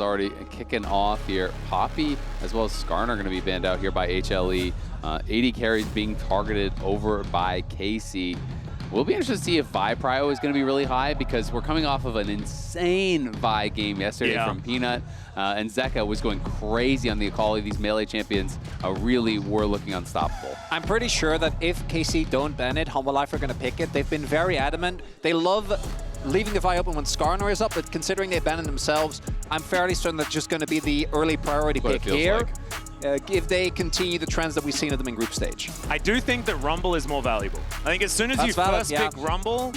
already kicking off here. Poppy as well as Skarner are going to be banned out here by HLE. 80 carries being targeted over by Casey. We'll be interested to see if Vi prio is going to be really high because we're coming off of an insane Vi game yesterday from Peanut. And Zeka was going crazy on the Akali. These melee champions really were looking unstoppable. I'm pretty sure that if KC don't ban it, Hanwha Life are going to pick it. They've been very adamant. They love leaving the Vi open when Skarner is up, but considering they abandoned themselves, I'm fairly certain that's just going to be the early priority pick here. Like. If they continue the trends that we've seen of them in group stage. I do think that Rumble is more valuable. I think as soon as you first pick Rumble,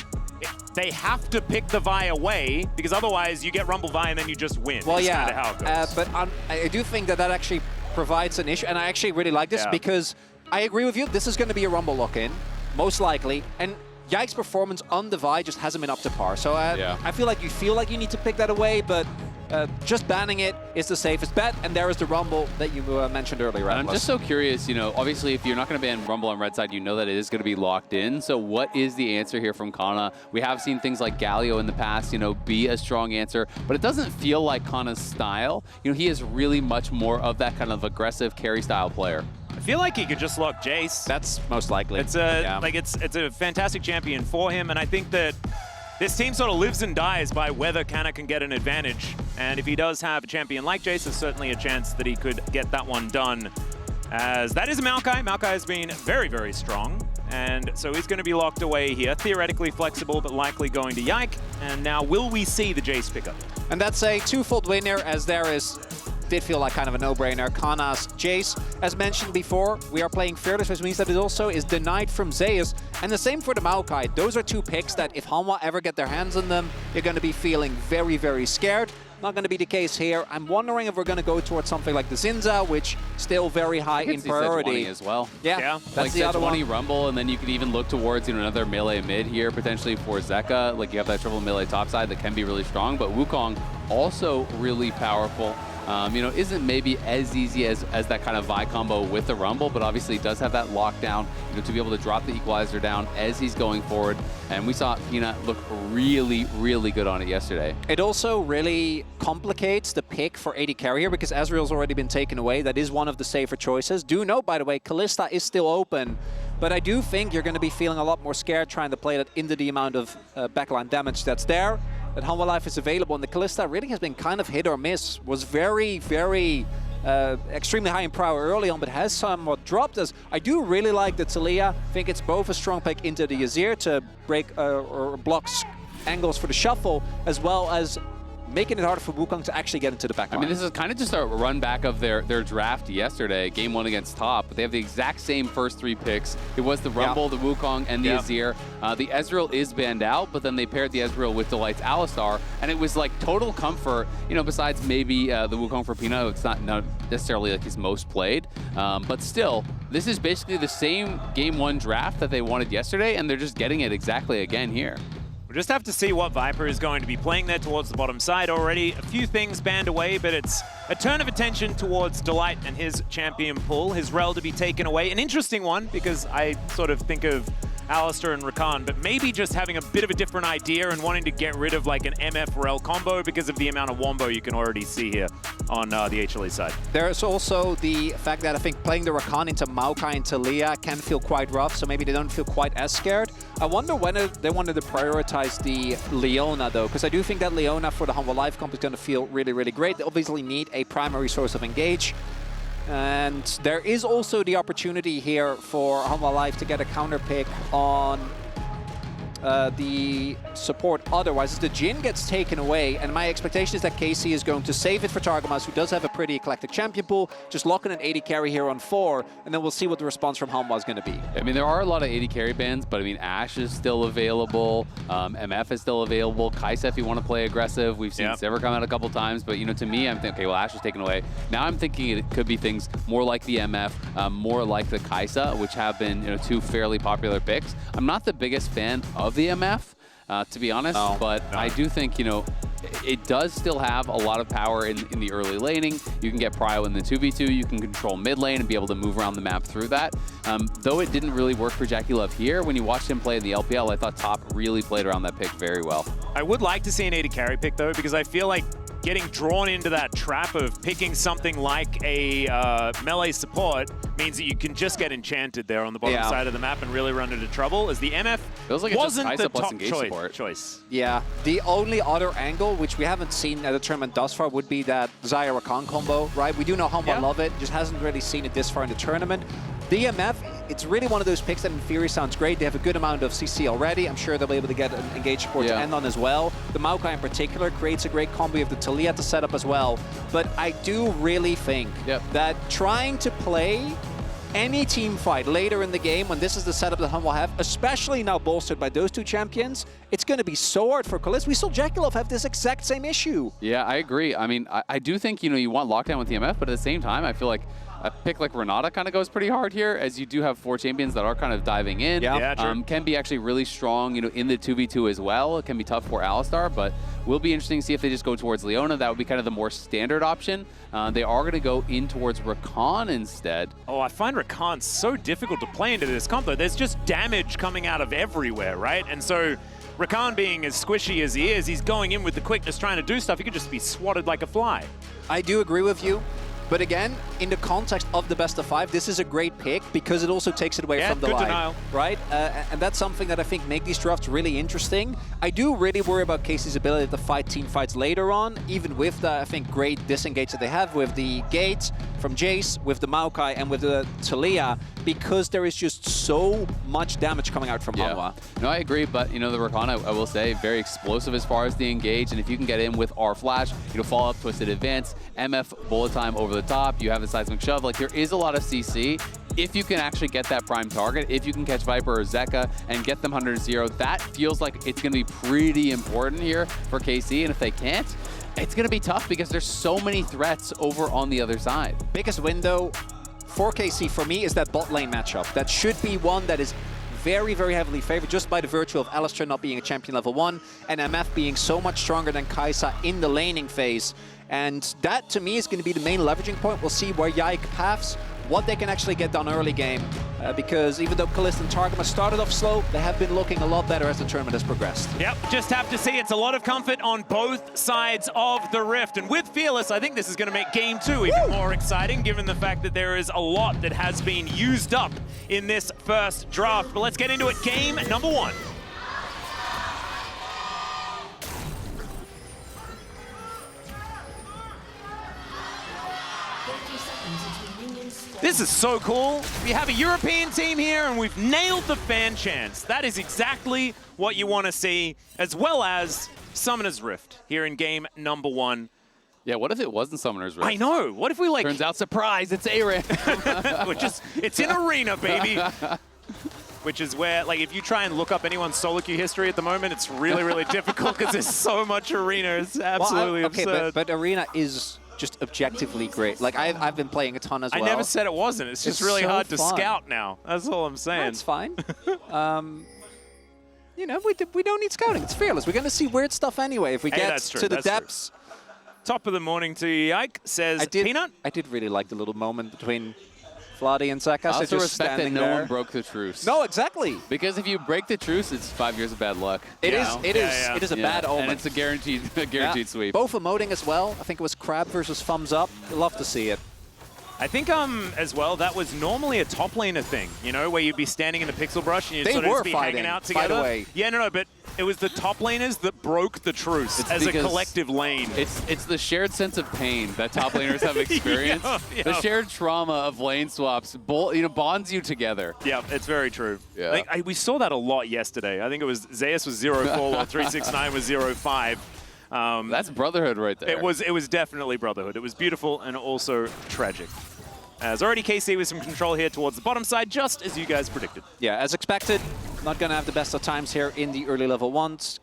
they have to pick the Vi away, because otherwise you get Rumble Vi and then you just win. Well, it's kind of how it goes. But I do think that actually provides an issue, and I actually really like this because I agree with you. This is going to be a Rumble lock-in, most likely, and Yike's performance on the Vi just hasn't been up to par. So I feel like you need to pick that away, but just banning it is the safest bet, and there is the Rumble that you mentioned earlier. I'm just so curious, you know, obviously if you're not going to ban Rumble on red side, you know that it is going to be locked in. So what is the answer here from Canna? We have seen things like Galio in the past, you know, be a strong answer, but it doesn't feel like Canna's style. You know, he is really much more of that kind of aggressive carry style player. I feel like he could just lock Jayce. That's most likely. It's a it's a fantastic champion for him, and I think that this team sort of lives and dies by whether Canna can get an advantage. And if he does have a champion like Jayce, there's certainly a chance that he could get that one done. As that is Maokai. Maokai has been very, very strong. And so he's going to be locked away here. Theoretically flexible, but likely going to Yike. And now will we see the Jayce pickup? And that's a twofold winner, as there did feel like kind of a no-brainer. Canna's Jayce, as mentioned before, we are playing Fearless, which means that it also is denied from Zeus. And the same for the Maokai. Those are two picks that if Hanwha ever get their hands on them, you're going to be feeling very, very scared. Not going to be the case here. I'm wondering if we're going to go towards something like the Zinza, which still very high in priority as well. Yeah, that's like the other one. Rumble, and then you could even look towards another melee mid here potentially for Zeka. Like you have that triple melee top side that can be really strong, but Wukong also really powerful. You know, isn't maybe as easy as that kind of Vi combo with the Rumble, but obviously does have that lockdown, you know, to be able to drop the equalizer down as he's going forward. And we saw Peanut look really, really good on it yesterday. It also really complicates the pick for AD carry here because Azrael's already been taken away. That is one of the safer choices. Do note, by the way, Caliste is still open, but I do think you're going to be feeling a lot more scared trying to play that into the amount of backline damage that's there. That Hanwha Life is available, and the Caliste really has been kind of hit or miss. Was very, very extremely high in power early on, but has somewhat dropped us. I do really like the Taliyah. I think it's both a strong pick into the Azir to break or block angles for the shuffle, as well as making it harder for Wukong to actually get into the backline. I mean, this is kind of just a run back of their draft yesterday, game 1 against Top. But they have the exact same first 3 picks. It was the Rumble, the Wukong, and the Azir. The Ezreal is banned out, but then they paired the Ezreal with Delight's Alistar, and it was like total comfort, you know, besides maybe the Wukong for Peanut. It's not necessarily like his most played, but still, this is basically the same game 1 draft that they wanted yesterday, and they're just getting it exactly again here. We'll just have to see what Viper is going to be playing there towards the bottom side already. A few things banned away, but it's a turn of attention towards Delight and his champion pool. His rel to be taken away. An interesting one, because I sort of think of Alistar and Rakan, but maybe just having a bit of a different idea and wanting to get rid of like an MF rel combo because of the amount of wombo you can already see here on the HLE side. There's also the fact that I think playing the Rakan into Maokai and Taliyah can feel quite rough, so maybe they don't feel quite as scared. I wonder when they wanted to prioritize the Leona though, because I do think that Leona for the Hanwha Life comp is going to feel really, really great. They obviously need a primary source of engage. And there is also the opportunity here for Hanwha Life to get a counter pick on the support otherwise. As the Jhin gets taken away, and my expectation is that KC is going to save it for Targamas, who does have a pretty eclectic champion pool, just locking an 80 carry here on 4, and then we'll see what the response from Hanwha is going to be. I mean, there are a lot of 80 carry bans, but I mean, Ashe is still available, MF is still available, Kaisa if you want to play aggressive. We've seen Sever come out a couple times, but you know, to me, I'm thinking, okay, well, Ashe is taken away. Now I'm thinking it could be things more like the MF, more like the Kaisa, which have been, you know, 2 fairly popular picks. I'm not the biggest fan of the MF, to be honest, but I do think, you know, it does still have a lot of power in the early laning. You can get prio in the 2v2, you can control mid lane and be able to move around the map through that. Though it didn't really work for JackeyLove here, when you watched him play in the LPL, I thought Top really played around that pick very well. I would like to see an 80 carry pick though, because I feel like getting drawn into that trap of picking something like a melee support means that you can just get enchanted there on the bottom side of the map and really run into trouble, as the MF wasn't the top choice. Yeah, the only other angle, which we haven't seen at the tournament thus far, would be that Xayah Rakan combo, right? We do know Hanwha love it, just hasn't really seen it this far in the tournament. The MF, it's really one of those picks that in theory sounds great. They have a good amount of CC already. I'm sure they'll be able to get an engaged support to end on as well. The Maokai in particular creates a great combo of the Taliyah to set up as well. But I do really think that trying to play any team fight later in the game, when this is the setup that Hanwha have, especially now bolstered by those two champions, it's going to be so hard for Caliste. We saw Jekyll have this exact same issue. Yeah, I agree. I mean, I do think, you know, you want lockdown with the MF, but at the same time, I feel like a pick like Renata kind of goes pretty hard here, as you do have 4 champions that are kind of diving in. Can be actually really strong, you know, in the 2v2 as well. It can be tough for Alistar, but will be interesting to see if they just go towards Leona. That would be kind of the more standard option. They are going to go in towards Rakan instead. Oh, I find Rakan so difficult to play into this combo. There's just damage coming out of everywhere, right? And so Rakan being as squishy as he is, he's going in with the quickness, trying to do stuff. He could just be swatted like a fly. I do agree with you. But again, in the context of the best of 5, this is a great pick because it also takes it away from the line, right? And that's something that I think make these drafts really interesting. I do really worry about Casey's ability to fight team fights later on, even with the, I think, great disengage that they have with the Gate from Jayce, with the Maokai, and with the Taliyah, because there is just so much damage coming out from Hanwha. No, I agree, but you know, the Rakan, I will say, very explosive as far as the engage, and if you can get in with R Flash, you know, follow up, twisted advance, MF bullet time over the top, you have the seismic shove, like there is a lot of CC. If you can actually get that prime target, if you can catch Viper or Zeka and get them 100-0, that feels like it's going to be pretty important here for KC, and if they can't, it's going to be tough because there's so many threats over on the other side. Biggest window for KC for me is that bot lane matchup. That should be one that is very, very heavily favored just by the virtue of Alistar not being a champion level 1 and MF being so much stronger than Kaisa in the laning phase. And that, to me, is going to be the main leveraging point. We'll see where Yike paths, what they can actually get done early game. Because even though Caliste and Targamas started off slow, they have been looking a lot better as the tournament has progressed. Yep, just have to see. It's a lot of comfort on both sides of the Rift. And with Fearless, I think this is going to make Game 2 even more exciting, given the fact that there is a lot that has been used up in this first draft. But let's get into it. Game number 1. This is so cool. We have a European team here and we've nailed the fan chants. That is exactly what you want to see, as well as Summoner's Rift here in game number 1. Yeah, what if it wasn't Summoner's Rift? I know. What if we like... Turns out, surprise, it's ARAM. It's in Arena, baby. Which is where, like, if you try and look up anyone's solo queue history at the moment, it's really, really difficult because there's so much Arena. It's absolutely absurd. But Arena is just objectively great. Like, I've been playing a ton as well. I never said it wasn't. It's just really hard to scout now. That's all I'm saying. That's fine. You know, we don't need scouting. It's Fearless. We're going to see weird stuff anyway if we get to the depths. Top of the morning to Yike, says Peanut. I did really like the little moment between Vladi and Zeka. I also respect that no one broke the truce. No, exactly. Because if you break the truce, it's 5 years of bad luck. It is a bad omen. And it's a guaranteed sweep. Both emoting as well. I think it was Crab versus Thumbs Up. Love to see it. I think as well, that was normally a top laner thing, you know, where you'd be standing in the pixel brush and you'd sort of just be hanging out together. By the way. Yeah, no, but it was the top laners that broke the truce as a collective lane. It's the shared sense of pain that top laners have experienced. The shared trauma of lane swaps, bonds you together. Yeah, it's very true. Yeah. Like, we saw that a lot yesterday. I think it was Zeus was 0-4 while 369 was 0-5. That's brotherhood right there. It was definitely brotherhood. It was beautiful and also tragic. As already KC with some control here towards the bottom side, just as you guys predicted. Yeah, as expected, not going to have the best of times here in the early level 1s,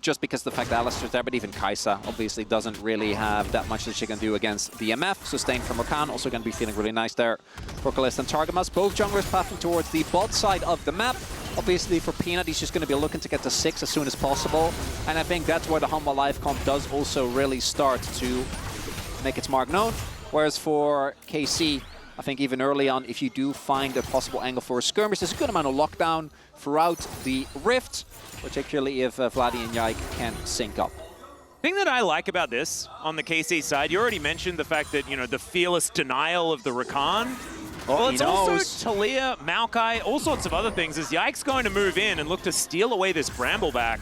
just because of the fact that Alistar's there, but even Kaisa obviously doesn't really have that much that she can do against the MF. Sustained from Rakan, also going to be feeling really nice there for Caliste and Targamas. Both junglers pathing towards the bot side of the map. Obviously for Peanut, he's just going to be looking to get to 6 as soon as possible. And I think that's where the Hanwha Life comp does also really start to make its mark known. Whereas for KC, I think even early on, if you do find a possible angle for a skirmish, there's a good amount of lockdown throughout the Rift, particularly if Vladi and Yike can sync up. thing that I like about this on the KC side, you already mentioned the fact that, you know, the fearless denial of the Rakan. Well, it's also Taliyah, Maokai, all sorts of other things, as Yike's going to move in and look to steal away this Brambleback.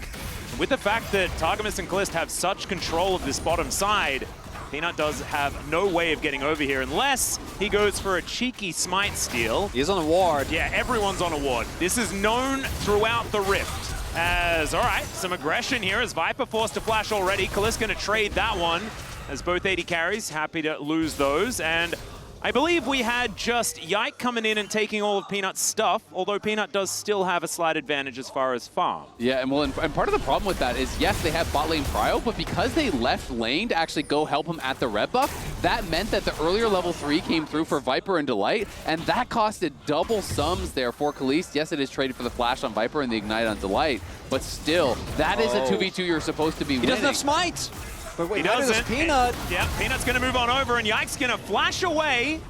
And with the fact that Targamas and Caliste have such control of this bottom side, Peanut does have no way of getting over here unless he goes for a cheeky smite steal. He's on a ward. Yeah, everyone's on a ward. This is known throughout the Rift. As, all right, some aggression here as Viper forced to flash already. Caliste going to trade that one as both AD carries happy to lose those. And I believe we had just Yike coming in and taking all of Peanut's stuff, although Peanut does still have a slight advantage as far as farm. Yeah, and part of the problem with that is, yes, they have bot lane prio, but because they left lane to actually go help him at the red buff, that meant that the earlier level 3 came through for Viper and Delight, and that costed double sums there for Caliste. Yes, it is traded for the flash on Viper and the ignite on Delight, but still, that is a 2v2 you're supposed to be winning. He doesn't have smite. But wait, he doesn't. Peanut. Yeah, Peanut's going to move on over, and Yike's going to flash away.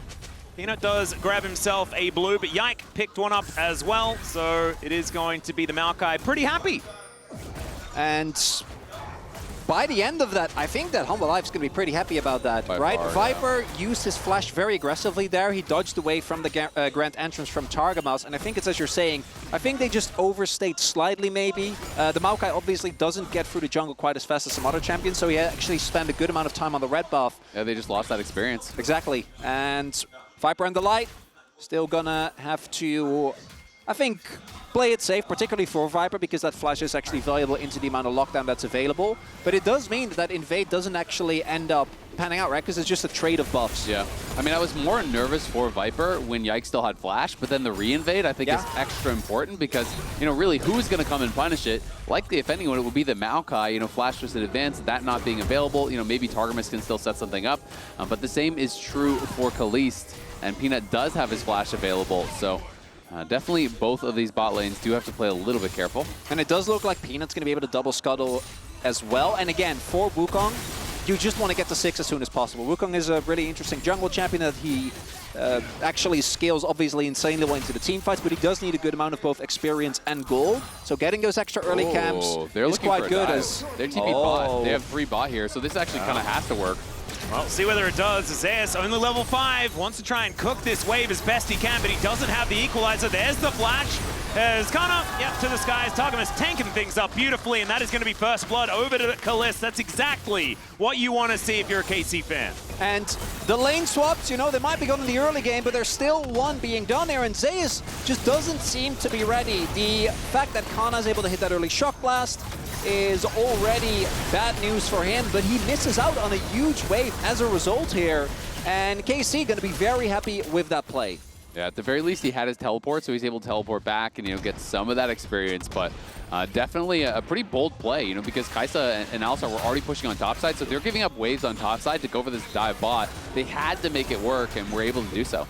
Peanut does grab himself a blue, but Yike picked one up as well, so it is going to be the Maokai pretty happy. And by the end of that, I think that Hanwha Life is going to be pretty happy about that, right? Viper used his flash very aggressively there. He dodged away from the grand entrance from Targamas, and I think it's as you're saying, I think they just overstayed slightly maybe. The Maokai obviously doesn't get through the jungle quite as fast as some other champions, so he actually spent a good amount of time on the red buff. Yeah, they just lost that experience. Exactly. And Viper and Delight still gonna have to, I think, play it safe, particularly for Viper, because that flash is actually valuable into the amount of lockdown that's available. But it does mean that Invade doesn't actually end up panning out, right? Because it's just a trade of buffs. Yeah. I mean, I was more nervous for Viper when Yike still had flash, but then the re-invade, I think, is extra important because, you know, really, who's going to come and punish it? Likely, if anyone, it would be the Maokai. You know, flash just in advance, that not being available. You know, maybe Targamas can still set something up. But the same is true for Caliste, and Peanut does have his flash available, so definitely both of these bot lanes do have to play a little bit careful. And it does look like Peanut's going to be able to double scuttle as well. And again, for Wukong, you just want to get to 6 as soon as possible. Wukong is a really interesting jungle champion that he actually scales obviously insanely well into the team fights, but he does need a good amount of both experience and gold. So getting those extra early camps is quite good. As they're TP bot. They have 3 bot here, so this actually kind of has to work. Well, see whether it does. Zeus, only level 5, wants to try and cook this wave as best he can, but he doesn't have the equalizer. There's the flash. As Canna, to the skies. Targamas tanking things up beautifully, and that is going to be first blood over to Caliste. That's exactly what you want to see if you're a KC fan. And the lane swaps, you know, they might be going in the early game, but there's still one being done there, and Zeus just doesn't seem to be ready. The fact that Canna is able to hit that early shock blast is already bad news for him, but he misses out on a huge wave as a result here, and KC going to be very happy with that play. Yeah, at the very least, he had his teleport, so he's able to teleport back and, you know, get some of that experience. But definitely a pretty bold play, you know, because Kaisa and Alistar were already pushing on top side, so they're giving up waves on top side to go for this dive bot. They had to make it work, and were able to do so.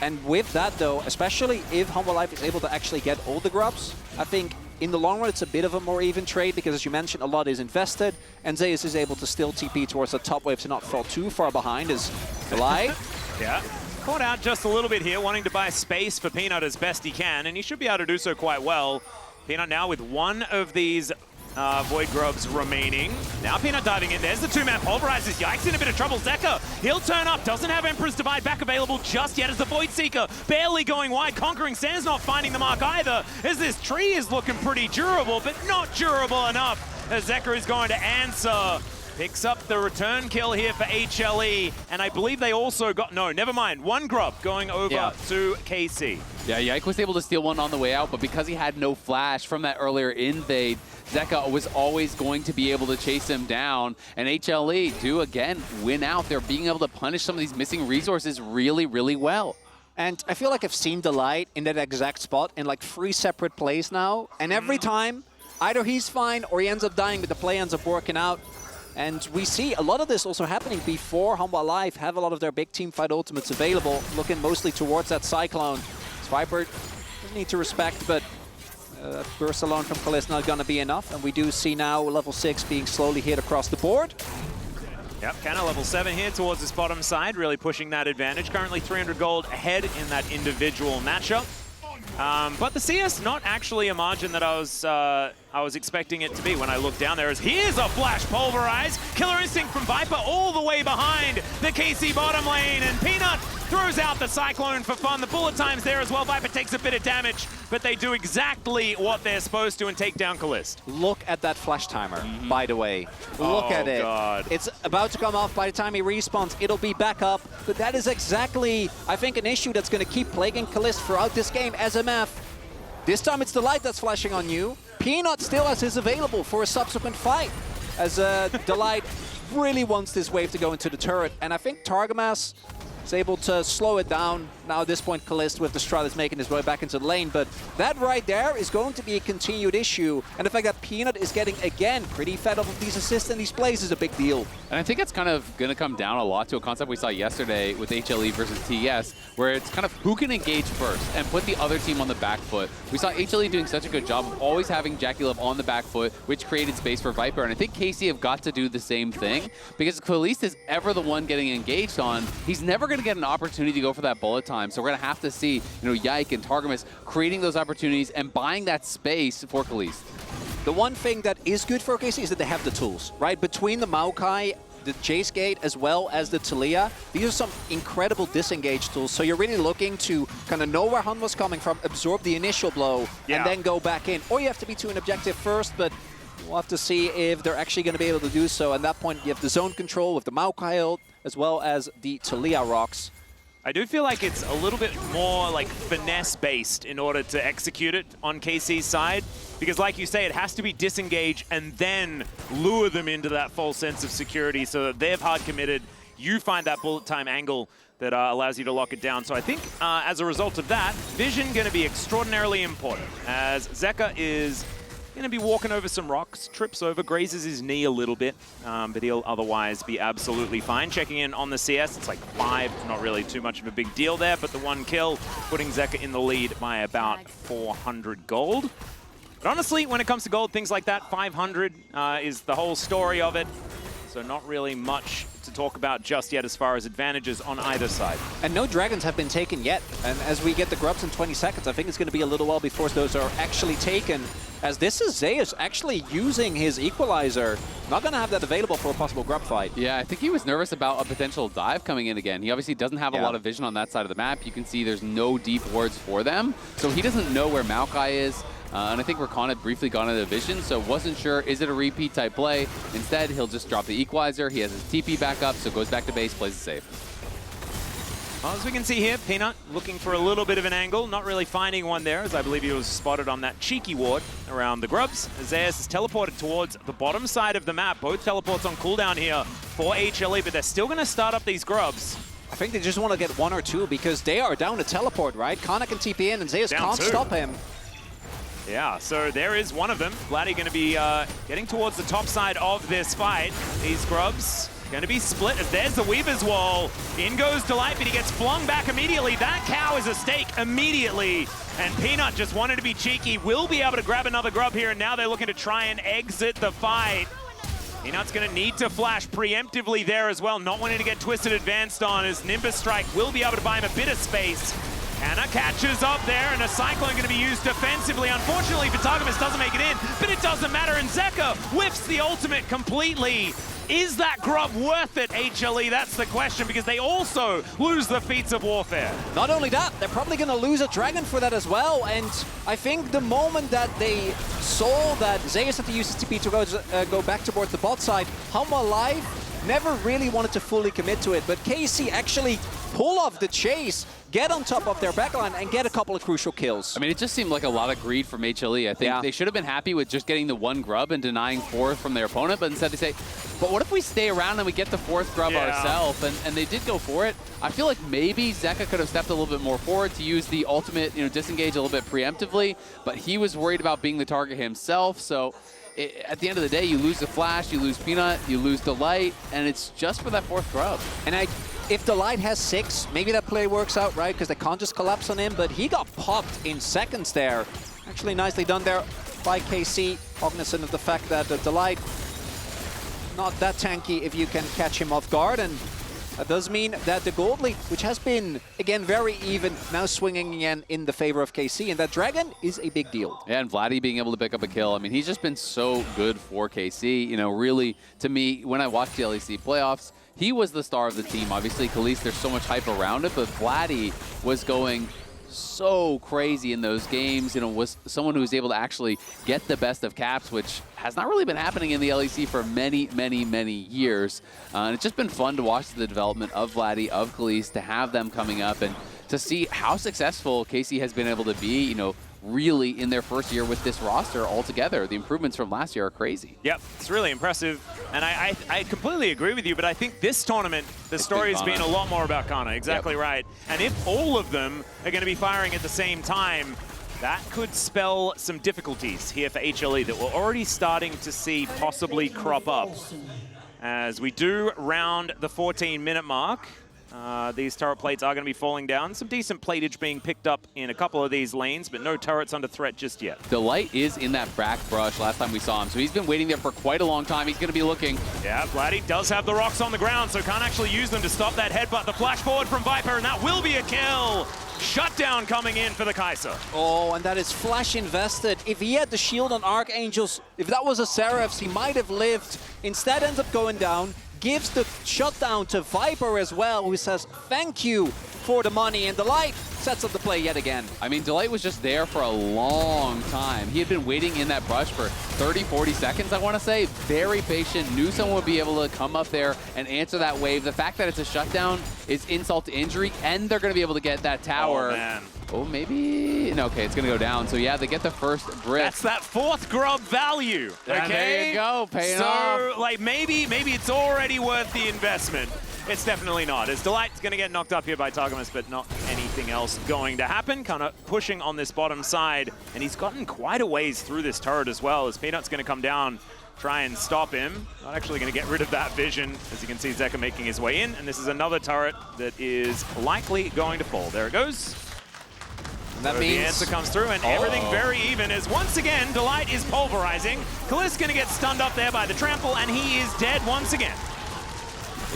And with that, though, especially if Hanwha Life is able to actually get all the grubs, I think in the long run, it's a bit of a more even trade because, as you mentioned, a lot is invested, and Zeus is able to still TP towards the top wave to not fall too far behind as Vladi. Yeah. Caught out just a little bit here, wanting to buy space for Peanut as best he can, and he should be able to do so quite well. Peanut now with one of these Void Grubs remaining. Now Peanut diving in. There's the 2-man pulverizes. Yike's in a bit of trouble. Zeka, he'll turn up. Doesn't have Emperor's Divide back available just yet as the Void Seeker barely going wide. Conquering Sands not finding the mark either, as this tree is looking pretty durable, but not durable enough, as Zeka is going to answer. Picks up the return kill here for HLE, and I believe they also got, no, never mind, one grub going over to KC. Yeah, Yike was able to steal one on the way out, but because he had no flash from that earlier invade, Zeka was always going to be able to chase him down, and HLE do, again, win out. They're being able to punish some of these missing resources really, really well. And I feel like I've seen Delight in that exact spot in like 3 separate plays now, and every time, either he's fine or he ends up dying, but the play ends up working out. And we see a lot of this also happening before Hanwha Life have a lot of their big team fight ultimates available, looking mostly towards that Cyclone. Viper doesn't need to respect, but burst alone from Caliste not going to be enough. And we do see now level 6 being slowly hit across the board. Yep, Canna level 7 here towards this bottom side, really pushing that advantage. Currently 300 gold ahead in that individual matchup. But the CS, not actually a margin that I was expecting it to be when I looked down there. As here's a flash pulverize, killer instinct from Viper all the way behind the KC bottom lane, and Peanut throws out the Cyclone for fun. The bullet time's there as well. Viper takes a bit of damage, but they do exactly what they're supposed to and take down Caliste. Look at that flash timer, by the way. Look at it. God. It's about to come off. By the time he respawns, it'll be back up. But that is exactly, I think, an issue that's going to keep plaguing Caliste throughout this game. SMF. This time it's the light that's flashing on you. Peanut still has his available for a subsequent fight, as the light really wants this wave to go into the turret. And I think Targamas is able to slow it down. Now at this point, Caliste with the Strat is making his way back into the lane, but that right there is going to be a continued issue. And the fact that Peanut is getting, again, pretty fed up of these assists and these plays is a big deal. And I think it's kind of going to come down a lot to a concept we saw yesterday with HLE versus TS, where it's kind of who can engage first and put the other team on the back foot. We saw HLE doing such a good job of always having Jackie Love on the back foot, which created space for Viper. And I think KC have got to do the same thing, because if Caliste is ever the one getting engaged on, he's never going to get an opportunity to go for that bullet time. So we're going to have to see, Yike and Targamas creating those opportunities and buying that space for Caliste. The one thing that is good for KC is that they have the tools, right? Between the Maokai, the Jayce gate, as well as the Taliyah, these are some incredible disengage tools. So you're really looking to kind of know where Hanwha's coming from, absorb the initial blow, and then go back in. Or you have to be to an objective first, but we'll have to see if they're actually going to be able to do so. At that point, you have the zone control with the Maokai ult, as well as the Taliyah rocks. I do feel like it's a little bit more like finesse-based in order to execute it on KC's side. Because like you say, it has to be disengage and then lure them into that false sense of security so that they've hard committed. You find that bullet time angle that allows you to lock it down. So I think as a result of that, vision going to be extraordinarily important, as Zeka is going to be walking over some rocks, trips over, grazes his knee a little bit, but he'll otherwise be absolutely fine. Checking in on the CS, it's like 5, not really too much of a big deal there, but the 1 kill putting Zeka in the lead by about 400 gold. But honestly, when it comes to gold, things like that, 500 is the whole story of it. So not really much to talk about just yet as far as advantages on either side. And no dragons have been taken yet. And as we get the grubs in 20 seconds, I think it's going to be a little while before those are actually taken. As this is Zeus actually using his equalizer. Not going to have that available for a possible grub fight. Yeah, I think he was nervous about a potential dive coming in again. He obviously doesn't have a lot of vision on that side of the map. You can see there's no deep wards for them. So he doesn't know where Maokai is. And I think Rakan had briefly gone into vision, so wasn't sure, is it a repeat type play? Instead, he'll just drop the equalizer. He has his TP back up, so goes back to base, plays it safe. Well, as we can see here, Peanut looking for a little bit of an angle, not really finding one there, as I believe he was spotted on that cheeky ward around the grubs. Zeus is teleported towards the bottom side of the map. Both teleports on cooldown here for HLE, but they're still going to start up these grubs. I think they just want to get 1 or 2 because they are down to teleport, right? Canna can TP in and Zeus can't stop him. Yeah, so there is one of them. Vladi going to be getting towards the top side of this fight. These grubs going to be split as there's the Weaver's Wall. In goes Delight, but he gets flung back immediately. That cow is a stake immediately. And Peanut just wanted to be cheeky. Will be able to grab another grub here, and now they're looking to try and exit the fight. Peanut's going to need to flash preemptively there as well, not wanting to get twisted advanced on, as Nimbus Strike will be able to buy him a bit of space. Canna catches up there, and a Cyclone going to be used defensively. Unfortunately, Targamas doesn't make it in, but it doesn't matter, and Zeka whiffs the ultimate completely. Is that grub worth it, HLE? That's the question, because they also lose the feats of warfare. Not only that, they're probably going to lose a dragon for that as well, and I think the moment that they saw that Zeus had to use his TP to go back towards the bot side, Hanwha Life never really wanted to fully commit to it, but KC actually pull off the chase, get on top of their backline, and get a couple of crucial kills. I mean, it just seemed like a lot of greed from HLE. I think they should have been happy with just getting the 1 grub and denying 4 from their opponent, but instead they say, but what if we stay around and we get the 4th grub ourselves? And they did go for it. I feel like maybe Zeka could have stepped a little bit more forward to use the ultimate, disengage a little bit preemptively, but he was worried about being the target himself, so at the end of the day, you lose the flash, you lose Peanut, you lose Delight, and it's just for that 4th grub. And if Delight has 6, maybe that play works out, right? Because they can't just collapse on him, but he got popped in seconds there. Actually nicely done there by KC, cognizant of the fact that Delight not that tanky if you can catch him off guard, and That does mean that the gold lead, which has been, again, very even, now swinging again in the favor of KC, and that Dragon is a big deal. Yeah, and Vladi being able to pick up a kill. I mean, he's just been so good for KC. You know, really, to me, when I watched the LEC playoffs, he was the star of the team. Obviously, Caliste, there's so much hype around it, but Vladi was going so crazy in those games, you know, was someone who was able to actually get the best of Caps, which has not really been happening in the LEC for many, many, many years. And it's just been fun to watch the development of Vladi, of Caliste, to have them coming up and to see how successful KC has been able to be, you know, really in their first year with this roster altogether. The improvements from last year are crazy. Yep, it's really impressive. And I completely agree with you, but I think this tournament, the story has been a lot more about Canna. Exactly right. And if all of them are going to be firing at the same time, that could spell some difficulties here for HLE that we're already starting to see possibly crop up. As we do round the 14-minute mark, these turret plates are going to be falling down. Some decent platage being picked up in a couple of these lanes, but no turrets under threat just yet. Delight is in that back brush last time we saw him, so he's been waiting there for quite a long time. He's going to be looking. Yeah, Vladi does have the rocks on the ground, so can't actually use them to stop that headbutt. The flash forward from Viper, and that will be a kill. Shutdown coming in for the Kaisa. Oh, and that is flash invested. If he had the shield on Archangels, if that was a Seraphs, he might have lived. Instead ends up going down. Gives the shutdown to Viper as well, who says thank you for the money, and Delight sets up the play yet again. I mean, Delight was just there for a long time. He had been waiting in that brush for 30, 40 seconds, I want to say. Very patient, knew someone would be able to come up there and answer that wave. The fact that it's a shutdown is insult to injury, and they're going to be able to get that tower. Oh, man. Oh, maybe? No, okay, it's going to go down. So, yeah, they get the first brick. That's that fourth grub value, okay? There you go, paying off. So, like, maybe it's already worth the investment. It's definitely not, as Delight's going to get knocked up here by Targamas, but not anything else going to happen. Kind of pushing on this bottom side, and he's gotten quite a ways through this turret as well, as Peanut's going to come down, try and stop him. Not actually going to get rid of that vision. As you can see, Zeka making his way in, and this is another turret that is likely going to fall. There it goes. That so means the answer comes through, and everything very even, as once again, Delight is pulverizing. Kaliste's going to get stunned up there by the trample, and he is dead once again.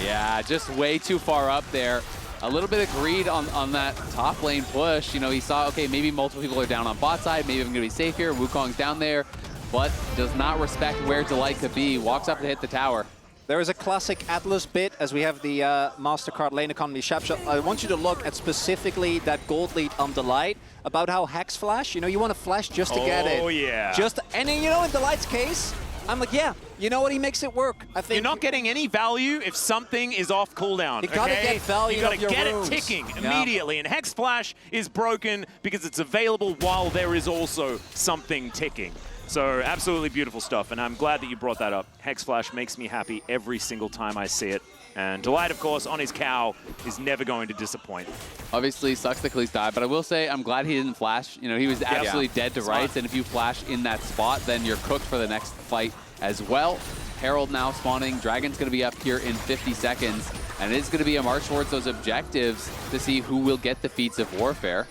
Yeah, just way too far up there. A little bit of greed on that top lane push. You know, he saw, okay, maybe multiple people are down on bot side. Maybe I'm going to be safe here. Wukong's down there, but does not respect where Delight could be. Walks up to hit the tower. there is a classic Atlus bit, as we have the MasterCard lane economy snapshot. I want you to look at specifically that gold lead on Delight, about how Hex Flash, you know, you want to flash just to get it. Oh, yeah. And then, you know, in Delight's case, I'm like, yeah, you know what, he makes it work. I think you're not getting any value if something is off cooldown. You gotta get value. You gotta get rooms. it ticking immediately. And Hex Flash is broken because it's available while there is also something ticking. So absolutely beautiful stuff, and I'm glad that you brought that up. Hex Flash makes me happy every single time I see it. And Delight, of course, on his cow is never going to disappoint. Obviously, sucks that Caliste died, but I will say I'm glad he didn't flash. You know, he was absolutely dead to rights, and if you flash in that spot, then you're cooked for the next fight as well. Herald now spawning. Dragon's going to be up here in 50 seconds, and it is going to be a march towards those objectives to see who will get the feats of warfare.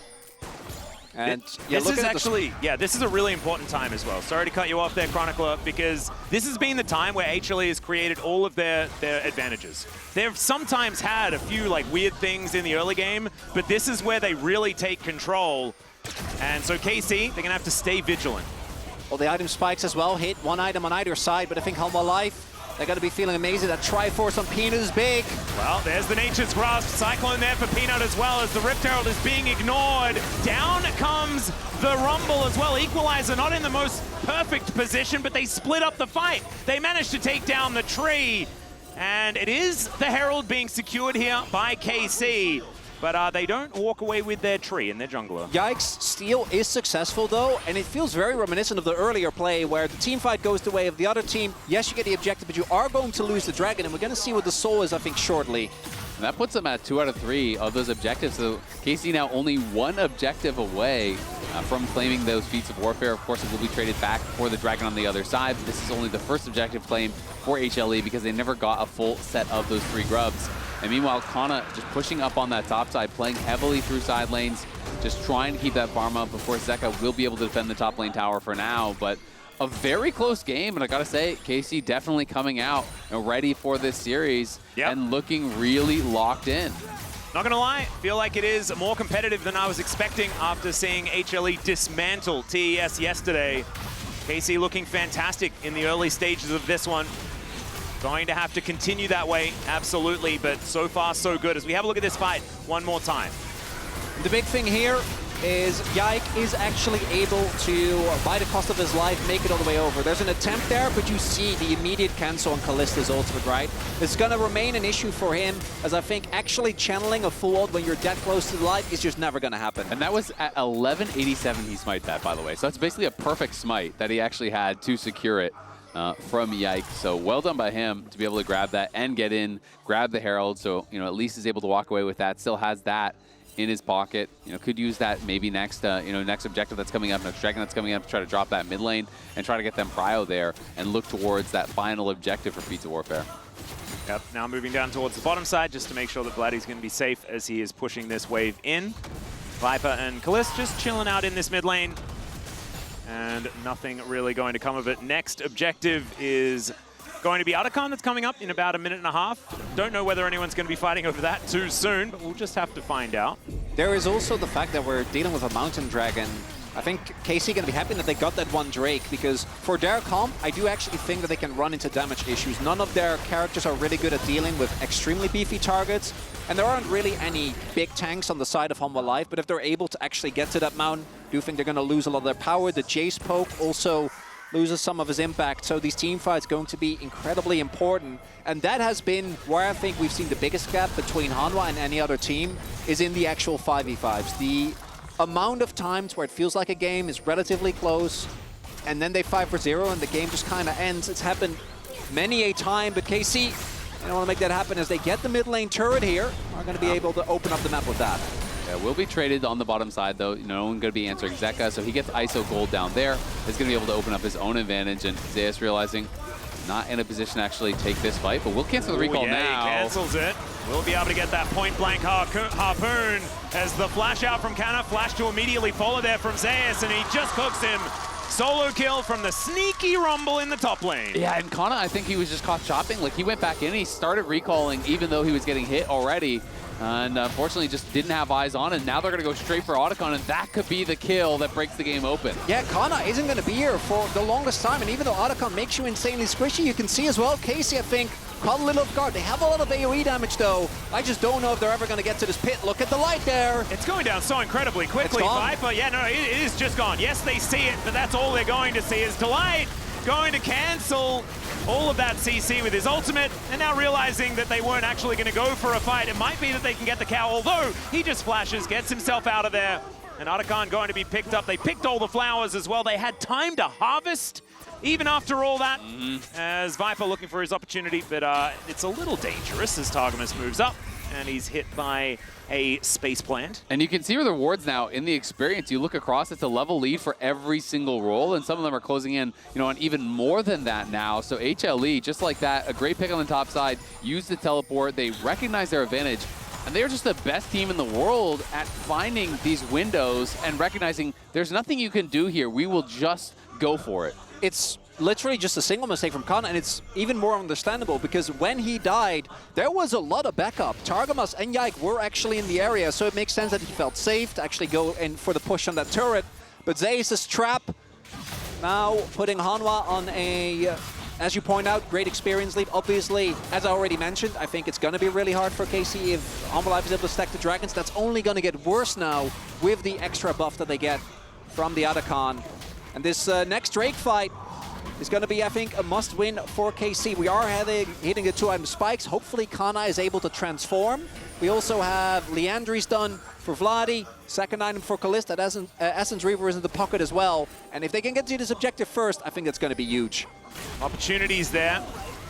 And this is actually, this is a really important time as well. Sorry to cut you off there, Chronicler, because this has been the time where HLE has created all of their advantages. They've sometimes had a few like weird things in the early game, but this is where they really take control. And so KC, they're gonna have to stay vigilant. Well, the item spikes as well, hit one item on either side, but I think Hanwha Life, they're going to be feeling amazing. That Triforce on Peanut is big. Well, there's the Nature's Grasp. Cyclone there for Peanut as well, as the Rift Herald is being ignored. Down comes the Rumble as well. Equalizer not in the most perfect position, but they split up the fight. They managed to take down the tree. And it is the Herald being secured here by KC. But they don't walk away with their tree and their jungler. Yike's steal is successful though, and it feels very reminiscent of the earlier play where the team fight goes the way of the other team. Yes, you get the objective, but you are going to lose the dragon, and we're going to see what the soul is, I think, shortly. And that puts them at 2 out of 3 of those objectives. So KC now only 1 objective away from claiming those feats of warfare. Of course, it will be traded back for the dragon on the other side. But this is only the first objective claim for HLE because they never got a full set of those 3 grubs. And meanwhile, Canna just pushing up on that top side, playing heavily through side lanes, just trying to keep that farm up. Of course, Zeka will be able to defend the top lane tower for now, but a very close game, and I gotta say, KC definitely coming out ready for this series and looking really locked in. Not gonna lie, feel like it is more competitive than I was expecting after seeing HLE dismantle TES yesterday. KC looking fantastic in the early stages of this one. Going to have to continue that way, absolutely, but so far so good. As we have a look at this fight one more time. The big thing here is Yike is actually able to, by the cost of his life, make it all the way over. There's an attempt there, but you see the immediate cancel on Caliste's ultimate, right? It's going to remain an issue for him, as I think actually channeling a full ult when you're that close to the light is just never going to happen. And that was at 1187 he smite that, by the way. So that's basically a perfect smite that he actually had to secure it from Yike. So well done by him to be able to grab that and get in, grab the Herald. So, you know, at least is able to walk away with that. Still has that in his pocket. You know, could use that maybe next, next objective that's coming up, next dragon that's coming up, to try to drop that mid lane and try to get them prio there and look towards that final objective for Pizza Warfare. Yep, now moving down towards the bottom side just to make sure that Vladi's going to be safe as he is pushing this wave in. Viper and Caliste just chilling out in this mid lane. And nothing really going to come of it. Next objective is going to be Rakan that's coming up in about a minute and a half. Don't know whether anyone's going to be fighting over that too soon, but we'll just have to find out. There is also the fact that we're dealing with a mountain dragon. I think KC going to be happy that they got that one Drake, because for their comp, I do actually think that they can run into damage issues. None of their characters are really good at dealing with extremely beefy targets, and there aren't really any big tanks on the side of Hanwha Life, but if they're able to actually get to that mountain, I do think they're going to lose a lot of their power. The Jayce poke also loses some of his impact, so these team fights going to be incredibly important. And that has been where I think we've seen the biggest gap between Hanwha and any other team, is in the actual 5v5s. The amount of times where it feels like a game is relatively close, and then they fight for 0 and the game just kind of ends. It's happened many a time, but KC, they don't want to make that happen as they get the mid lane turret here, are going to be able to open up the map with that. Yeah, will be traded on the bottom side, though. No one going to be answering Zeka, so he gets ISO gold down there. He's going to be able to open up his own advantage, and Zeus realizing not in a position to actually take this fight, but we'll cancel the recall now. He cancels it. We'll be able to get that point-blank harpoon as the flash out from Canna, flash to immediately follow there from Zeus, and he just cooks him. Solo kill from the sneaky rumble in the top lane. Yeah, and Canna, I think he was just caught chopping. Like, he went back in, he started recalling even though he was getting hit already. And unfortunately just didn't have eyes on it. Now they're going to go straight for Rakan, and that could be the kill that breaks the game open. Yeah, Canna isn't going to be here for the longest time, and even though Rakan makes you insanely squishy, you can see as well, KC, I think, caught a little off guard. They have a lot of AoE damage, though. I just don't know if they're ever going to get to this pit. Look at the light there. It's going down so incredibly quickly. Viper, yeah, no, it is just gone. Yes, they see it, but that's all they're going to see is Taliyah going to cancel all of that CC with his ultimate, and now realizing that they weren't actually going to go for a fight. It might be that they can get the cow, although he just flashes, gets himself out of there, and Rakan going to be picked up. They picked all the flowers as well. They had time to harvest even after all that, as Viper looking for his opportunity, but it's a little dangerous as Targamas moves up, and he's hit by a space plant. And you can see the rewards now in the experience. You look across, it's a level lead for every single role, and some of them are closing in, on even more than that now. So HLE, just like that, a great pick on the top side, use the teleport, they recognize their advantage, and they're just the best team in the world at finding these windows and recognizing there's nothing you can do here. We will just go for it. It's literally just a single mistake from Canna, and it's even more understandable because when he died, there was a lot of backup. Targamas and Yike were actually in the area, so it makes sense that he felt safe to actually go in for the push on that turret. But Zeus' trap now putting Hanwha on a, as you point out, great experience lead. Obviously, as I already mentioned, I think it's going to be really hard for KC if Hanwha Life is able to stack the dragons. That's only going to get worse now with the extra buff that they get from the Rakan. And this next Drake fight is going to be, I think, a must-win for KC. We are hitting the 2-item spikes. Hopefully, Canna is able to transform. We also have Liandry's done for Vladi. Second item for Caliste. That Essence Reaver is in the pocket as well. And if they can get to this objective first, I think that's going to be huge. Opportunities there.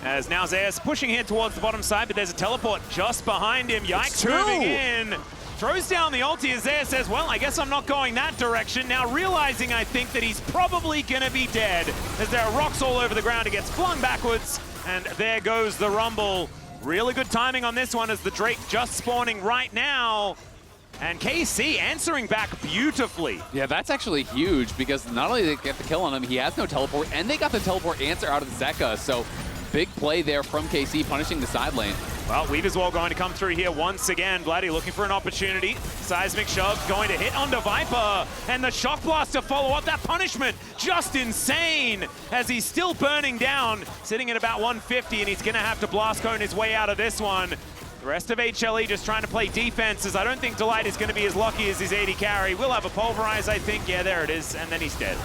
As now Zeus pushing here towards the bottom side, but there's a teleport just behind him. Yike moving in. Throws down the ulti as Zeus says, well, I guess I'm not going that direction. Now realizing, I think, that he's probably going to be dead as there are rocks all over the ground. He gets flung backwards, and there goes the rumble. Really good timing on this one as the Drake just spawning right now. And KC answering back beautifully. Yeah, that's actually huge because not only did they get the kill on him, he has no teleport, and they got the teleport answer out of Zeka. So big play there from KC, punishing the side lane. Well, Weave as well going to come through here once again. Vladi looking for an opportunity. Seismic shove going to hit onto Viper. And the Shock Blast to follow up. That punishment just insane as he's still burning down, sitting at about 150, and he's going to have to blast cone his way out of this one. The rest of HLE just trying to play defenses. I don't think Delight is going to be as lucky as his AD carry. We'll have a Pulverize, I think. Yeah, there it is. And then he's dead.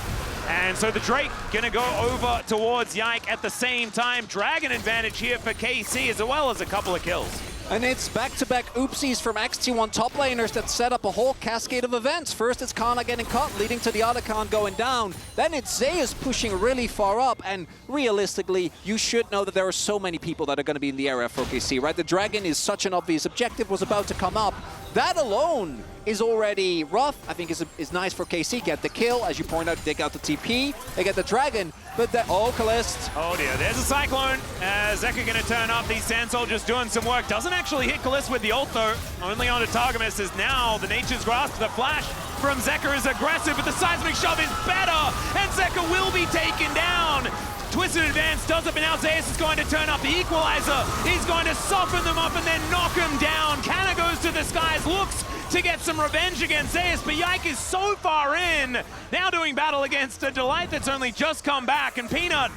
And so the Drake going to go over towards Yike at the same time. Dragon advantage here for KC as well as a couple of kills. And it's back-to-back oopsies from XT1 top laners that set up a whole cascade of events. First it's Canna getting caught, leading to the other Khan going down. Then it's Zeus pushing really far up, and realistically, you should know that there are so many people that are going to be in the area for KC, right? The Dragon is such an obvious objective, was about to come up. That alone is already rough. I think is nice for KC. Get the kill, as you point out, dig out the TP. They get the Dragon, but the Caliste. Oh dear, there's a Cyclone. Zeka gonna turn up. The Sand Soldiers doing some work. Doesn't actually hit Caliste with the ult though. Only onto Targamas as now the Nature's Grasp. The flash from Zeka is aggressive, but the Seismic Shove is better, and Zeka will be taken down. Twisted Advance does it, but now Zeus is going to turn up the Equalizer. He's going to soften them up and then knock him down. Canna goes to the skies, looks to get some revenge against Zeus, but Yike is so far in. Now doing battle against a Delight that's only just come back, and Peanut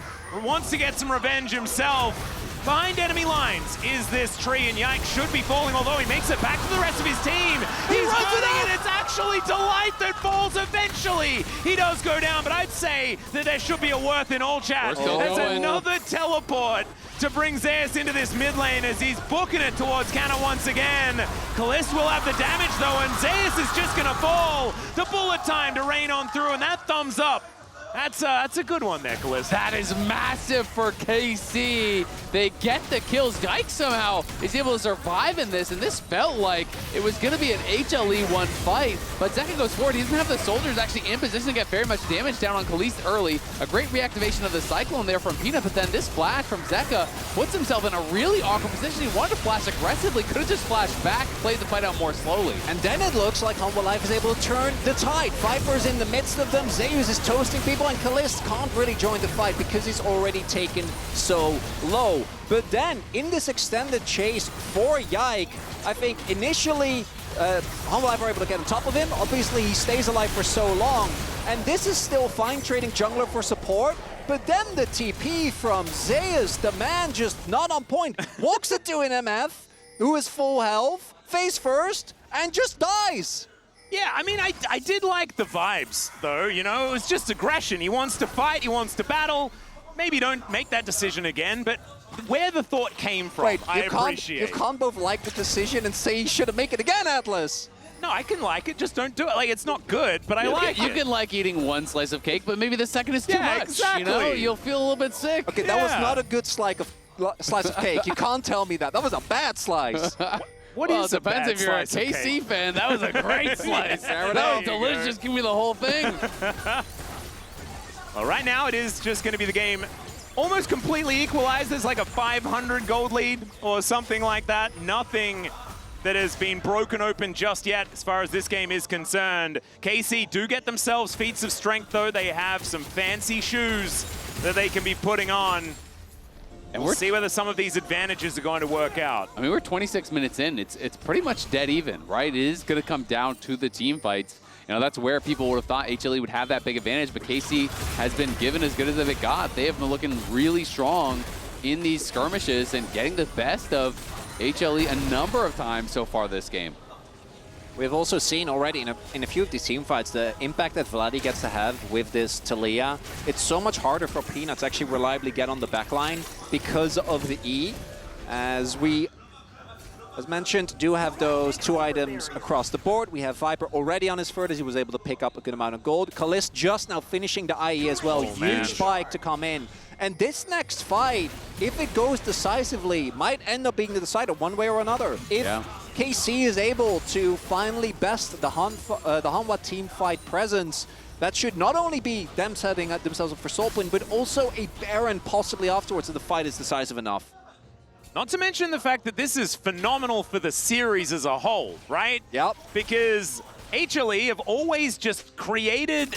wants to get some revenge himself. Behind enemy lines is this tree, and Yike should be falling, although he makes it back to the rest of his team. He's running, and it's actually Delight that falls eventually. He does go down, but I'd say that there should be a worth in all chat. There's another teleport to bring Zeus into this mid lane as he's booking it towards Canna once again. Caliste will have the damage though, and Zeus is just gonna fall. The bullet time to rain on through, and that thumbs up. That's a good one there, Caliste. That is massive for KC. They get the kills. Yike somehow is able to survive in this, and this felt like it was going to be an HLE1 fight, but Zeka goes forward. He doesn't have the soldiers actually in position to get very much damage down on Caliste early. A great reactivation of the Cyclone there from Peanut, but then this flash from Zeka puts himself in a really awkward position. He wanted to flash aggressively, could have just flashed back, played the fight out more slowly. And then it looks like Hanwha Life is able to turn the tide. Viper's in the midst of them. Zeus is toasting people, and Caliste can't really join the fight because he's already taken so low. But then, in this extended chase for Yike, I think initially Hanwha Life are able to get on top of him. Obviously, he stays alive for so long. And this is still fine trading jungler for support. But then the TP from Zeus, the man just not on point, walks into an MF, who is full health, face first, and just dies. Yeah, I mean, I did like the vibes, though, you know? It was just aggression. He wants to fight, he wants to battle. Maybe don't make that decision again, but where the thought came from, Wait, I appreciate. You can't both like the decision and say you should have made it again, Atlus. No, I can like it, just don't do it. Like, it's not good, but I like it. You can like eating one slice of cake, but maybe the second is too much. Exactly. You know, you'll feel a little bit sick. Okay, that was not a good slice of cake. You can't tell me that. That was a bad slice. What well, is it depends if you're a KC fan. That was a great slice. That was delicious. Give me the whole thing. Well, right now it is just going to be the game almost completely equalized. There's like a 500 gold lead or something like that. Nothing that has been broken open just yet as far as this game is concerned. KC do get themselves feats of strength, though. They have some fancy shoes that they can be putting on. And we'll see whether some of these advantages are going to work out. I mean, we're 26 minutes in. It's pretty much dead even, right? It is going to come down to the team fights. You know, that's where people would have thought HLE would have that big advantage, but KC has been given as good as they've got. They have been looking really strong in these skirmishes and getting the best of HLE a number of times so far this game. We've also seen already in a few of these team fights the impact that Vladi gets to have with this Taliyah. It's so much harder for Peanut to actually reliably get on the backline because of the E. As we, as mentioned, do have those 2 items across the board. We have Viper already on his third as he was able to pick up a good amount of gold. Caliste just now finishing the IE as well. Huge spike to come in. And this next fight, if it goes decisively, might end up being the decider one way or another. If KC is able to finally best the Hanwha team fight presence, that should not only be them setting themselves up for Soulplane, but also a Baron possibly afterwards if the fight is decisive enough. Not to mention the fact that this is phenomenal for the series as a whole, right? Yep. Because HLE have always just created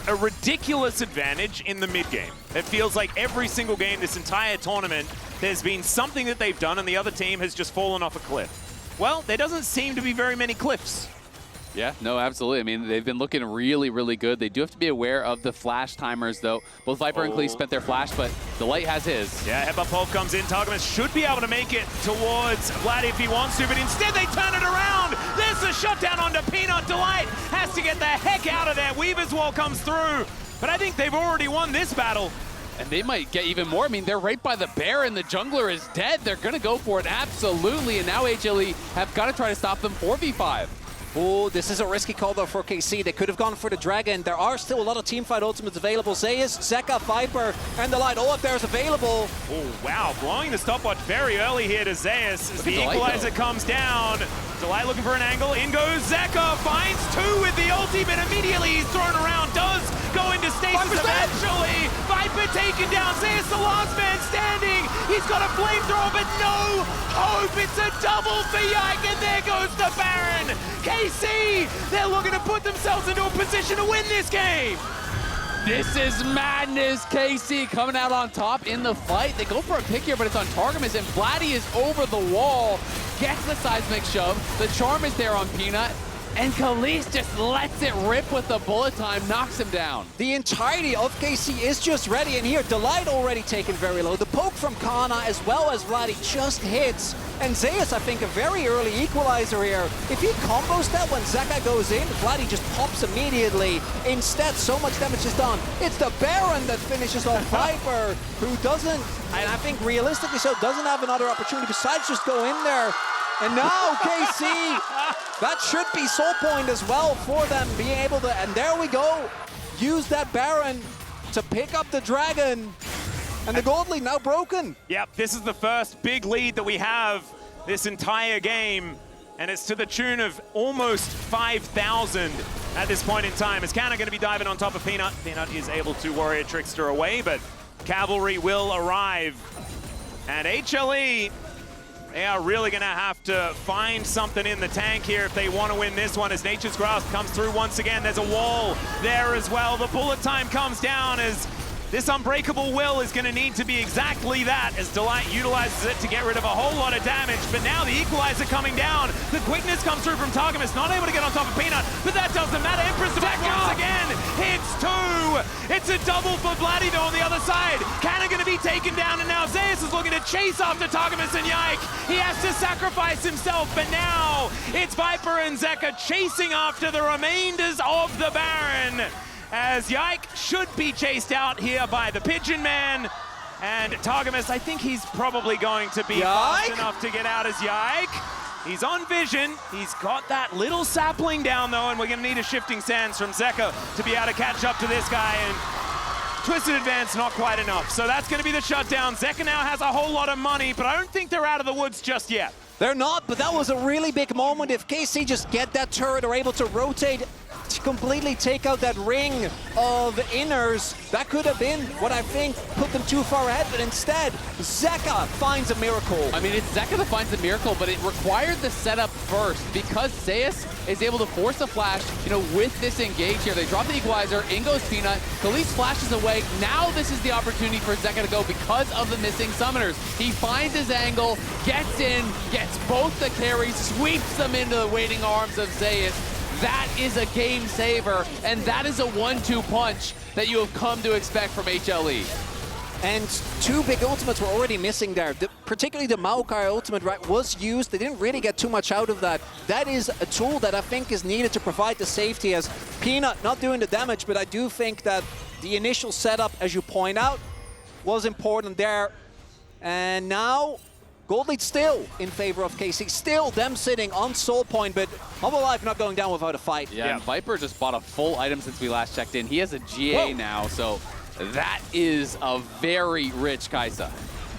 a ridiculous advantage in the mid game. It feels like every single game this entire tournament, there's been something that they've done and the other team has just fallen off a cliff. Well, there doesn't seem to be very many cliffs. Yeah, no, absolutely. I mean, they've been looking really, really good. They do have to be aware of the flash timers, though. Both Viper and Caliste spent their flash, but Delight has his. Yeah, Headbutt Pulse comes in. Targamas should be able to make it towards Vladi if he wants to, but instead they turn it around. There's the shutdown onto Peanut. Delight has to get the heck out of there. Weaver's Wall comes through, but I think they've already won this battle. And they might get even more. I mean, they're right by the Baron. The jungler is dead. They're going to go for it, absolutely. And now HLE have got to try to stop them 4v5. Oh, this is a risky call though for KC. They could have gone for the Dragon. There are still a lot of teamfight ultimates available. Zeus, Zeka, Viper, and Delight all up there is available. Oh, wow. Blowing the stopwatch very early here to Zeus as the equalizer comes down. Delight looking for an angle. In goes Zeka. Finds two with the ulti, but immediately he's thrown around. Does go into stasis eventually. Viper taken down. Zeus, the last man standing. He's got a flamethrower, but no hope. It's a double for Yike, and there goes the Baron. KC, they're looking to put themselves into a position to win this game. This is madness. KC coming out on top in the fight. They go for a pick here, but it's on Targamas, and Vladi is over the wall. Gets the seismic shove. The charm is there on Peanut. And Caliste just lets it rip with the bullet time, knocks him down. The entirety of KC is just ready, and here, Delight already taken very low. The poke from Canna as well as Vladi just hits. And Zeus, I think, a very early equalizer here. If he combos that when Zeka goes in, Vladi just pops immediately. Instead, so much damage is done. It's the Baron that finishes off Viper, who doesn't, and I think realistically so, doesn't have another opportunity besides just go in there. And now KC, that should be soul point as well for them being able to, and there we go, use that Baron to pick up the Dragon, and the gold lead now broken. Yep, this is the first big lead that we have this entire game, and it's to the tune of almost 5,000 at this point in time. Is Canna going to be diving on top of Peanut? Peanut is able to Warrior Trickster away, but Cavalry will arrive. And HLE, they are really going to have to find something in the tank here if they want to win this one, as Nature's Grasp comes through once again. There's a wall there as well. The bullet time comes down as this Unbreakable Will is going to need to be exactly that, as Delight utilizes it to get rid of a whole lot of damage. But now the equalizer coming down. The quickness comes through from Targamas, not able to get on top of Peanut, but that doesn't matter. Empress back once again, hits two. It's a double for Vladi though on the other side. Canna going to be taken down, and now Zeus is looking to chase after Targamas and Yike. He has to sacrifice himself, but now it's Viper and Zeka chasing after the remainders of the Baron, as Yike should be chased out here by the Pigeon Man. And Targamas, I think he's probably going to be fast enough to get out as Yike. He's on vision. He's got that little sapling down though, and we're going to need a shifting sands from Zeka to be able to catch up to this guy. And Twisted Advance, not quite enough. So that's going to be the shutdown. Zeka now has a whole lot of money, but I don't think they're out of the woods just yet. They're not, but that was a really big moment. If KC just get that turret or able to rotate to completely take out that ring of inners, that could have been what I think put them too far ahead, but instead, Zeka finds a miracle. I mean, it's Zeka that finds the miracle, but it required the setup first, because Zeus is able to force a flash, you know, with this engage here. They drop the equalizer, in goes Peanut, Caliste flashes away. Now this is the opportunity for Zeka to go because of the missing summoners. He finds his angle, gets in, gets both the carries, sweeps them into the waiting arms of Zeus. That is a game saver, and that is a 1-2 punch that you have come to expect from HLE. And two big ultimates were already missing there. Particularly the Maokai ultimate, right, was used. They didn't really get too much out of that. That is a tool that I think is needed to provide the safety, as Peanut not doing the damage, but I do think that the initial setup, as you point out, was important there. And now gold lead still in favor of KC. Still them sitting on soul point, but Hanwha Life not going down without a fight. Yeah, Viper just bought a full item since we last checked in. He has a GA now, so that is a very rich Kaisa.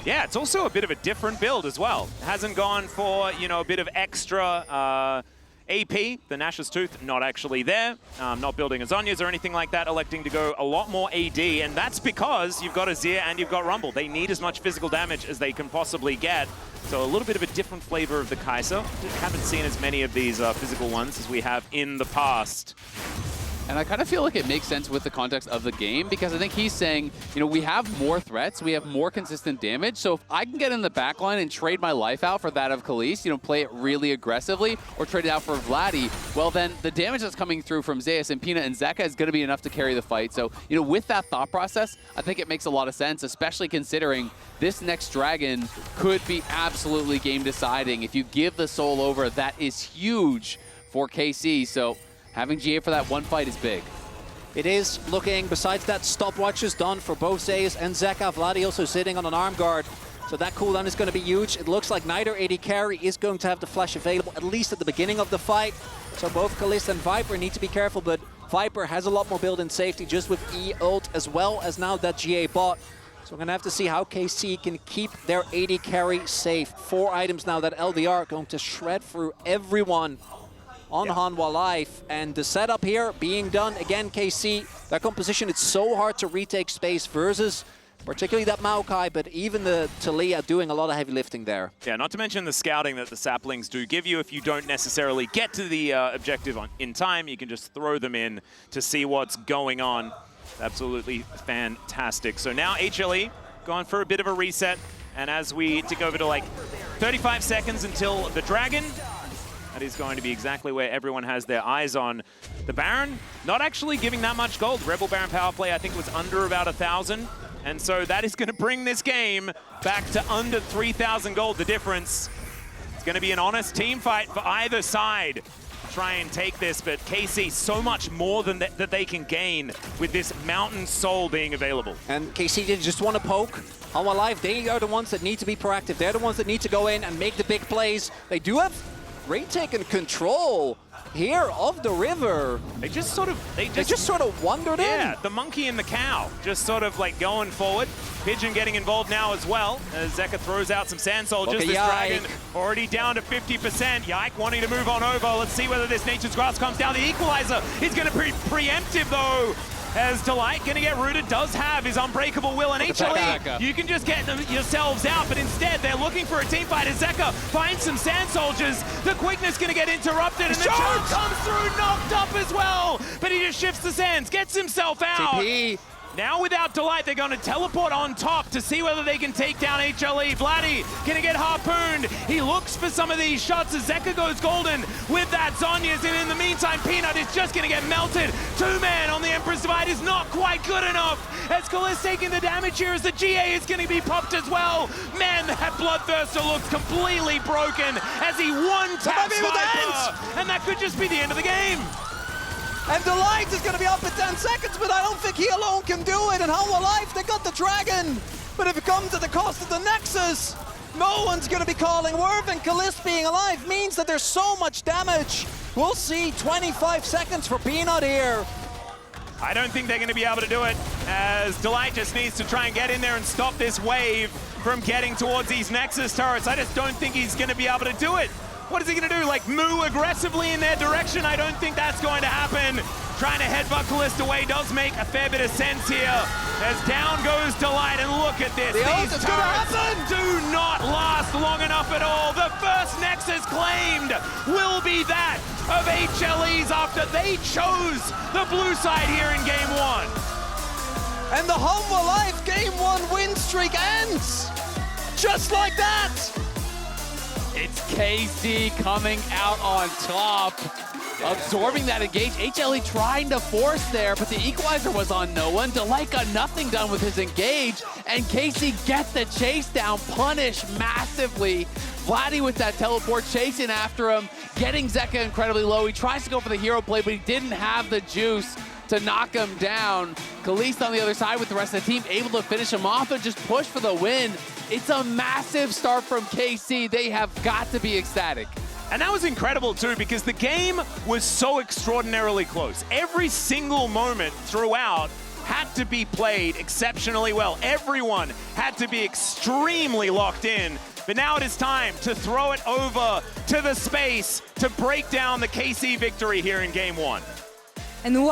Yeah, it's also a bit of a different build as well. Hasn't gone for, you know, a bit of extra AP, the Nash's Tooth, not actually there. Not building a Zhonya's or anything like that, electing to go a lot more AD, and that's because you've got Azir and you've got Rumble. They need as much physical damage as they can possibly get. So a little bit of a different flavor of the Kaisa. Haven't seen as many of these physical ones as we have in the past. And I kind of feel like it makes sense with the context of the game, because I think he's saying, you know, we have more threats, we have more consistent damage, so if I can get in the backline and trade my life out for that of Caliste, you know, play it really aggressively, or trade it out for Vladi, well then the damage that's coming through from Zeus and Peanut and Zeka is going to be enough to carry the fight. So, you know, with that thought process, I think it makes a lot of sense, especially considering this next dragon could be absolutely game deciding. If you give the soul over, that is huge for KC. So having GA for that one fight is big. It is looking, besides that, stopwatch is done for both Zeus and Zeka. Vladi also sitting on an arm guard, so that cooldown is going to be huge. It looks like neither AD carry is going to have the flash available, at least at the beginning of the fight. So both Caliste and Viper need to be careful, but Viper has a lot more built-in safety just with E-ult, as well as now that GA bot. So we're going to have to see how KC can keep their AD carry safe. 4 items now that LDR going to shred through everyone on Hanwha Life, and the setup here being done again. KC, their composition, it's so hard to retake space versus particularly that Maokai, but even the Taliyah doing a lot of heavy lifting there. Yeah, not to mention the scouting that the saplings do give you. If you don't necessarily get to the objective in time, you can just throw them in to see what's going on. Absolutely fantastic. So now HLE going for a bit of a reset, and as we tick over to like 35 seconds until the dragon, that is going to be exactly where everyone has their eyes on. The Baron, not actually giving that much gold. Rebel Baron power play, I think, was under about 1,000. And so that is going to bring this game back to under 3,000 gold. The difference, it's going to be an honest team fight for either side to try and take this. But KC, so much more than that they can gain with this Mountain Soul being available. And KC did just want to poke. Hanwha Life, they are the ones that need to be proactive. They're the ones that need to go in and make the big plays. They do have great taken control here of the river. They just sort of wandered in. Yeah, the monkey and the cow just sort of like going forward. Pigeon getting involved now as well, as Zeka throws out some sand soldiers. This dragon already down to 50%. Yike wanting to move on over. Let's see whether this Nature's Grasp comes down. The equalizer is going to be preemptive though, as Delight going to get rooted, does have his unbreakable will, and HLE, you can just get them yourselves out, but instead they're looking for a team fight as Zeka finds some sand soldiers. The quickness going to get interrupted, and the charge comes through, knocked up as well, but he just shifts the sands, gets himself out. TP. Now without Delight, they're going to teleport on top to see whether they can take down HLE. Vladi going to get harpooned. He looks for some of these shots as Zeka goes golden with that Zhonya's, and in the meantime, Peanut is just going to get melted. 2-man on the Emperor's Divide is not quite good enough as Caliste taking the damage here as the GA is going to be popped as well. Man, that Bloodthirster looks completely broken as he one-taps Viper, and that could just be the end of the game. And Delight is going to be up in 10 seconds, but I don't think he alone can do it. And Hanwha Life, they got the dragon. But if it comes at the cost of the Nexus, no one's going to be calling Worth, and Caliste being alive means that there's so much damage. We'll see 25 seconds for Peanut here. I don't think they're going to be able to do it, as Delight just needs to try and get in there and stop this wave from getting towards these Nexus turrets. I just don't think he's going to be able to do it. What is he going to do? Like, move aggressively in their direction? I don't think that's going to happen. Trying to headbutt Caliste away does make a fair bit of sense here. As down goes Delight, and look at this. These turrets do not last long enough at all. The first Nexus claimed will be that of HLE's after they chose the blue side here in Game 1. And the Hanwha Life Game 1 win streak ends just like that. It's KC coming out on top, absorbing that engage. HLE trying to force there, but the equalizer was on no one. Delight got nothing done with his engage, and KC gets the chase down, punished massively. Vladi with that teleport chasing after him, getting Zeka incredibly low. He tries to go for the hero play, but he didn't have the juice to knock him down. Caliste on the other side with the rest of the team able to finish him off and just push for the win. It's a massive start from KC. They have got to be ecstatic. And that was incredible too, because the game was so extraordinarily close. Every single moment throughout had to be played exceptionally well. Everyone had to be extremely locked in. But now it is time to throw it over to the space to break down the KC victory here in Game 1. And